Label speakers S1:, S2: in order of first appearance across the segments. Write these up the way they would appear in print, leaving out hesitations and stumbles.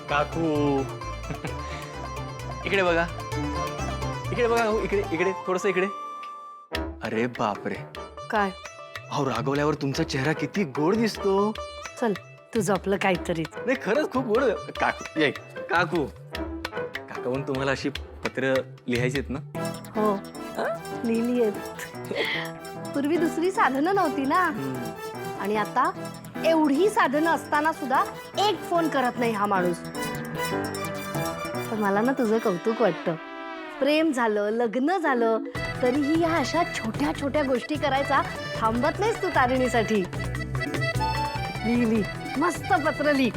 S1: काकू इकडे बघा, इकडे बघा, इकडे इकडे थोडस इकडे. अरे बापरे,
S2: काय?
S1: अहो रागवल्यावर तुमचा चेहरा किती गोड दिसतो.
S2: चल तुझं आपलं काहीतरी.
S1: नाही खरंच खूप गोड. काकू ये काकू, काकाहून तुम्हाला अशी पत्र लिहायची आहेत ना?
S2: हो लिहिली आहेत. पूर्वी दुसरी साधनं नव्हती ना, आणि आता एवढी साधनं असताना सुद्धा एक फोन करत नाही हा माणूस. पण मला ना तुझं कौतुक वाटतं. प्रेम झालं, लग्न झालं, तरीही ह्या अशा छोट्या छोट्या गोष्टी करायचा थांबत नाहीस तू तारिणीसाठी. लिहिली मस्त पत्र लिही.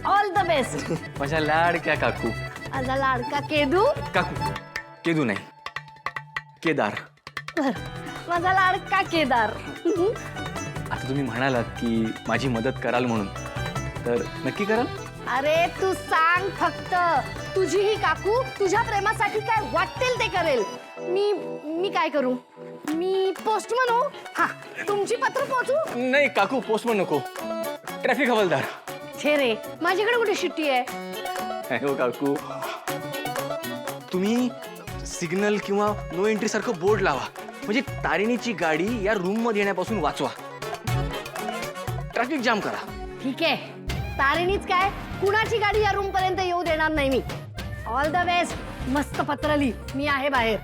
S2: All the best.
S1: माझ्या लाडक्या काकू.
S2: माझा लाडका केदू.
S1: काकू केदू नाही, केदार.
S2: माझा लाडका केदार.
S1: आता तुम्ही म्हणालात की माझी मदत कराल म्हणून, तर नक्की कराल?
S2: अरे तू सांग फक्त. तुझी ही काकू तुझ्या प्रेमासाठी काय वाटेल ते करेल. मी काय करू? मी पोस्टमन हो. हा तुमची पत्र पोहोचू?
S1: नाही काकू, पोस्टमन नको, ट्रॅफिक हवालदार.
S2: छे रे, माझ्याकडे कुठे शिट्टी आहे?
S1: हो काकू, तुम्ही सिग्नल किंवा नो एंट्री सारखं बोर्ड लावा, म्हणजे तारिणीची गाडी या रूम मध्ये येण्यापासून वाचवा. ट्रॅफिक जाम करा.
S2: ठीक आहे, तारिणीच काय कुणाची गाडी या रूम पर्यंत येऊ देणार नाही मी. All the best. मस्त पत्र लिही, मी आहे बाहेर.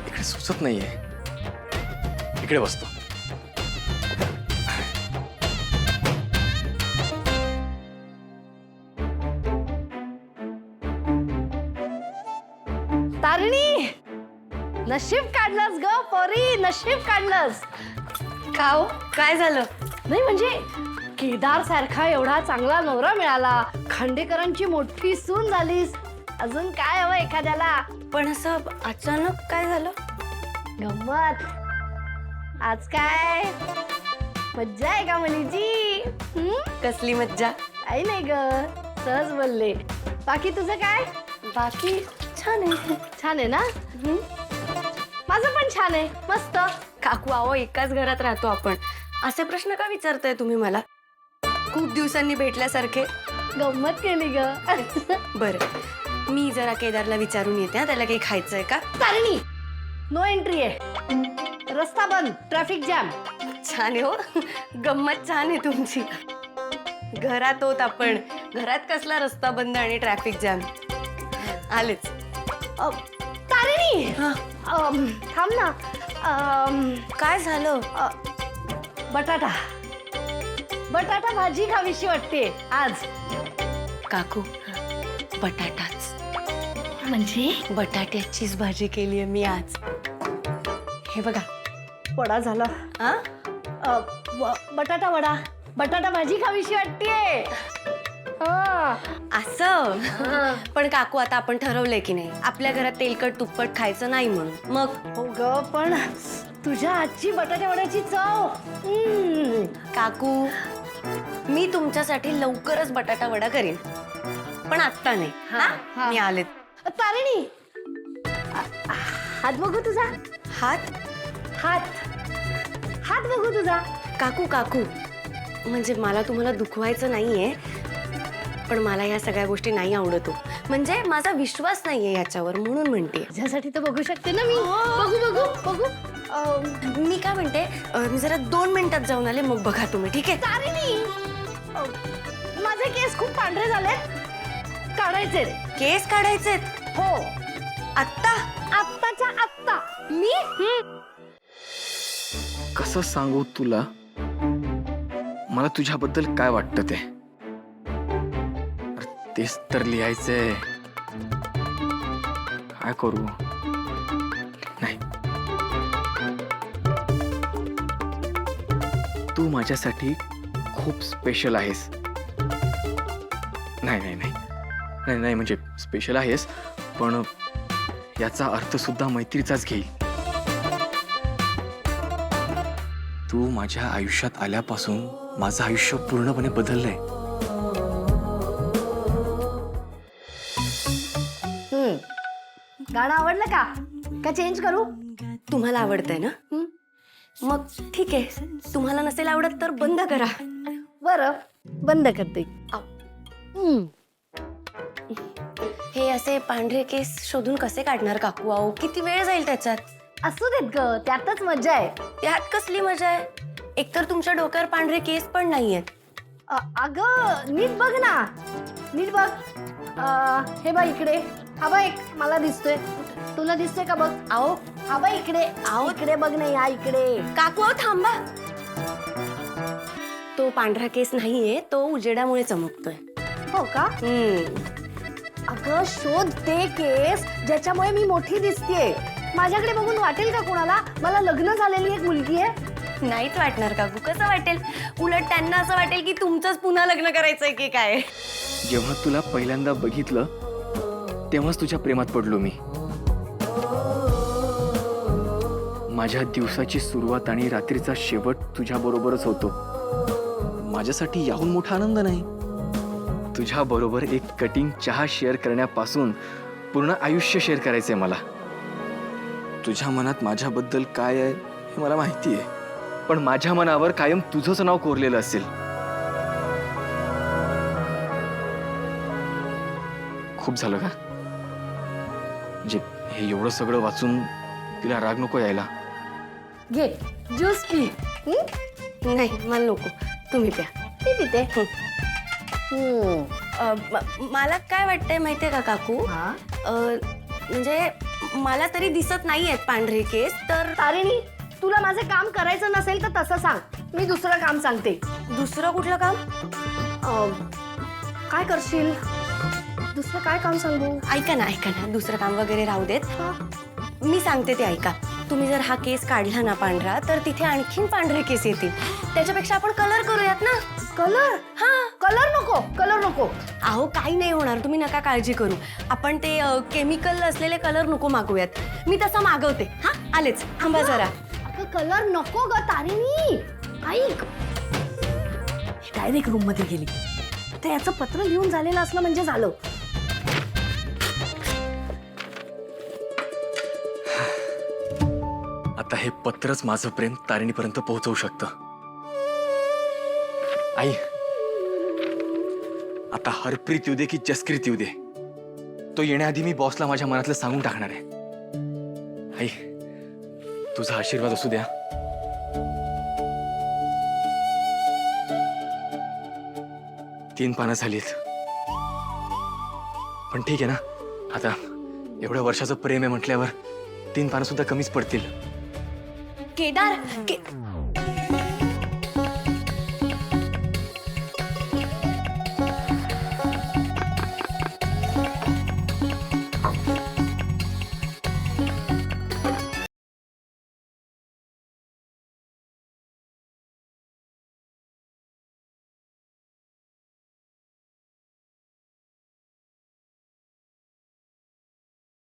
S1: इकडे सुचत नाहीये, इकडे बसतो.
S2: तारिणी, नशीब काढलंस ग पोरी, नशीब काढलंस.
S3: का हो, काय झालं?
S2: नाही म्हणजे केदार सारखा एवढा चांगला नवरा मिळाला, खांडेकरांची मोठी सून झालीस. अजून काय हवं एखाद्याला?
S3: पण असं अचानक काय झालं?
S2: गंमत. आज काय मज्जा आहे का मुलीची?
S3: कसली मज्जा?
S2: काही नाही ग, सहज बोलले. बाकी तुझं काय?
S3: बाकी छान आहे.
S2: छान आहे ना? माझं पण छान आहे, मस्त.
S3: काकू आहो, एकाच घरात राहतो आपण, असे प्रश्न का विचारताय तुम्ही मला? खूप दिवसांनी भेटल्यासारखे.
S2: गंमत केली ग.
S3: बरं, मी जरा केदारला विचारून येते हा, त्याला काही खायचंय का?
S2: तारिणी, नो एंट्री आहे. रस्ता बंद, ट्रॅफिक जॅम.
S3: छान आहे हो, गंमत छान आहे तुमची. घरात होत आपण, घरात कसला रस्ता बंद आणि ट्रॅफिक जॅम. आलेच.
S2: तारिणी, थांब ना.
S3: काय झालं?
S2: बटाटा बटाटा भाजी खावीशी वाटते आज.
S3: काकू, बटाटाच
S2: म्हणजे
S3: बटाट्याचीच भाजी केली आहे मी आज. हे बघा.
S2: वडा झाला.
S3: हा,
S2: बटाटा वडा, बटाटा भाजी खावीशी वाटते.
S3: असं. पण काकू, आता आपण ठरवलंय की नाही, आपल्या घरात तेलकट तुप्पट खायचं नाही म्हणून. मग
S2: हो ग, पण तुझ्या आजची बटाटा वड्याची चव.
S3: काकू, मी तुमच्यासाठी लवकरच बटाटा वडा करीन, पण आत्ता नाही. हा, मी आले.
S2: तारिणी, हात बघू तुझा.
S3: हात?
S2: हात हात बघू तुझा.
S3: काकू काकू, म्हणजे मला तुम्हाला दुखवायचं नाहीये, पण मला या सगळ्या गोष्टी नाही आवडत हो. म्हणजे माझा विश्वास नाहीये याच्यावर, म्हणून म्हणते.
S2: तुझ्यासाठी तर बघू शकते ना मी. बघू बघू बघू.
S3: मी काय म्हणते, मी जरा 2 मिनिटात जाऊन आले, मग बघा तुम्ही. ठीक आहे?
S2: तारिणी, माझे केस खूप पांढरे झालेत, काढायचे.
S3: केस काढायचेत?
S2: हो.
S3: आत्ता?
S2: आत्ताच्या आत्ता. मी
S1: कसं सांगू तुला मला तुझ्याबद्दल काय वाटतं ते? तेच तर लिहायचंय. काय करू? नाही, तू माझ्यासाठी खूप स्पेशल आहेस. नाही नाही नाही नाही नाही म्हणजे स्पेशल आहेस, पण याचा अर्थ सुद्धा मैत्रीचाच घेईल. तू माझ्या आयुष्यात आल्यापासून माझं आयुष्य पूर्णपणे बदललंय.
S2: गाणं आवडलं का? का चेंज करू?
S3: तुम्हाला आवडतंय ना? मग ठीक आहे, तुम्हाला नसेल आवडत तर बंद करा.
S2: बरं बंद करते.
S3: आव.
S2: हम्म.
S3: हे असे पांढरे केस शोधून कसे काढणार काकू? अहो किती वेळ जाईल त्याच्यात.
S2: असू देत ग, त्यातच मजा आहे.
S3: त्यात कसली मजा आहे? एकतर तुमच्या डोक्यावर पांढरे केस पण नाहीयेत.
S2: अगं नीट बघ ना, नीट बघ. हे बघ इकडे, हा बघ एक मला दिसतोय. तुला दिसतोय का बघ?
S3: अहो
S2: हा बघ इकडे,
S3: आहो.
S2: इकडे बघ नाही, हा इकडे.
S3: काकू अहो थांबा. तो पांढरा केस नाहीये, तो उजेडामुळे चमकतोय.
S2: हो का? अगं शोध ते केस ज्याच्यामुळे मी मोठी दिसतेय. माझ्याकडे बघून वाटेल का कोणाला मला लग्न झालेली एक मुलगी आहे?
S3: नाहीच वाटणार काकू. कसं वाटेल? उलट त्यांना असं वाटेल की तुमचंच पुन्हा लग्न करायचंय की काय.
S1: जेव्हा तुला पहिल्यांदा बघितलं तेव्हाच तुझ्या प्रेमात पडलो मी. माझ्या दिवसाची सुरुवात आणि रात्रीचा शेवट तुझ्या बरोबरच होतो. माझ्यासाठी याहून मोठा आनंद नाही. तुझ्या बरोबर एक कटिंग चहा शेअर करण्यापासून पूर्ण आयुष्य शेअर करायचंय मला. तुझ्या मनात माझ्याबद्दल काय आहे हे मला माहिती आहे, पण माझ्या मनावर कायम तुझंच नाव कोरलेलं असेल. खूप झालं का? म्हणजे हे एवढं सगळं वाचून तिला राग नको यायला.
S2: घे ज्यूस पी.
S3: नाही मला नको, तुम्ही प्या.
S2: पी पिते.
S3: मला काय वाटतंय माहितीये का काकू?
S2: हा
S3: म्हणजे मला तरी दिसत नाहीयेत पांढरे केस तर.
S2: तारिणी, तुला माझं काम करायचं नसेल तर तसं सांग, मी दुसरं काम सांगते.
S3: दुसरं कुठलं काम?
S2: काय करशील? दुसरं काय काम सांगू?
S3: ऐका ना, दुसरं काम वगैरे राहू देत. मी सांगते ते ऐका. तुम्ही जर हा केस काढला ना पांढरा, तर तिथे आणखीन पांढरे केस येतील. त्याच्यापेक्षा आपण कलर करूयात ना.
S2: कलर?
S3: हा.
S2: कलर नको, कलर नको.
S3: अहो काही नाही होणार, तुम्ही नका काळजी करू. आपण ते केमिकल असलेले कलर नको मागूयात. मी तसा मागवते. हा आलेच, थांबा जरा.
S2: अगं कलर नको ग तारिणी. ऐक, डायरेक्ट रूम मध्ये गेली तर याचं पत्र लिहून झालेलं असलं म्हणजे झालं.
S1: आता हे पत्रच माझं प्रेम तारिणीपर्यंत पोहोचवू शकतं. आई, आता हरप्रीत येऊ दे की जसप्रीत येऊ दे, तो येण्याआधी मी बॉसला माझ्या मनातलं सांगून टाकणार आहे. आई, तुझा आशीर्वाद असू द्या. 3 पानं झालीत, पण ठीक आहे ना. आता एवढ्या वर्षाचं प्रेम आहे म्हटल्यावर 3 पानं सुद्धा कमीच पडतील.
S3: केदार